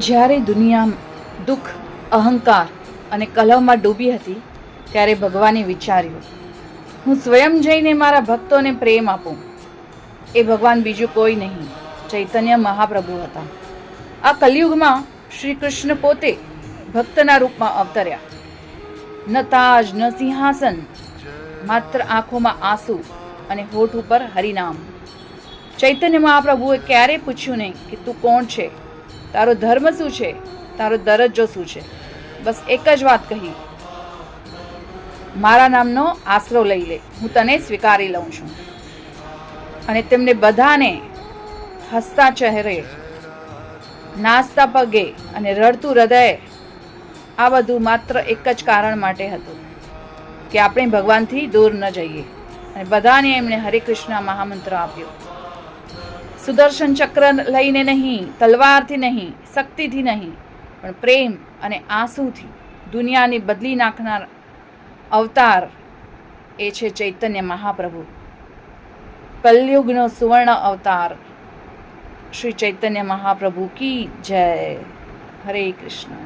જ્યારે દુનિયા દુઃખ, અહંકાર અને કલહમાં ડૂબી હતી, ત્યારે ભગવાને વિચાર્યું, હું સ્વયં જઈને મારા ભક્તોને પ્રેમ આપું. એ ભગવાન બીજું કોઈ નહીં, ચૈતન્ય મહાપ્રભુ હતા. આ કલયુગમાં શ્રી કૃષ્ણ પોતે ભક્તના રૂપમાં અવતર્યા. ન તાજ ન સિંહાસન, માત્ર આંખોમાં આંસુ અને હોઠ ઉપર હરિનામ. ચૈતન્ય મહાપ્રભુએ ક્યારેય પૂછ્યું નહીં કે તું કોણ છે, તારો ધર્મ શું છે, તારો દરજ્જો શું છે. બસ એક જ વાત કહી, મારા નામનો આશરો લઈ લે, હું તને સ્વીકારી લઉં છું. અને તેમને બધાને હસતા ચહેરે, નાચતા પગે અને રડતું હૃદયે આ બધું માત્ર એક જ કારણ માટે હતું કે આપણે ભગવાનથી દૂર ન જઈએ. અને બધાને એમણે હરે કૃષ્ણ મહામંત્ર આપ્યો. સુદર્શન ચક્ર લઈને નહીં, તલવારથી નહીં, શક્તિથી નહીં, પણ પ્રેમ અને આંસુથી દુનિયાને બદલી નાખનાર અવતાર એ છે ચૈતન્ય મહાપ્રભુ. કલયુગનો સુવર્ણ અવતાર શ્રી ચૈતન્ય મહાપ્રભુ કી જય. હરે કૃષ્ણ.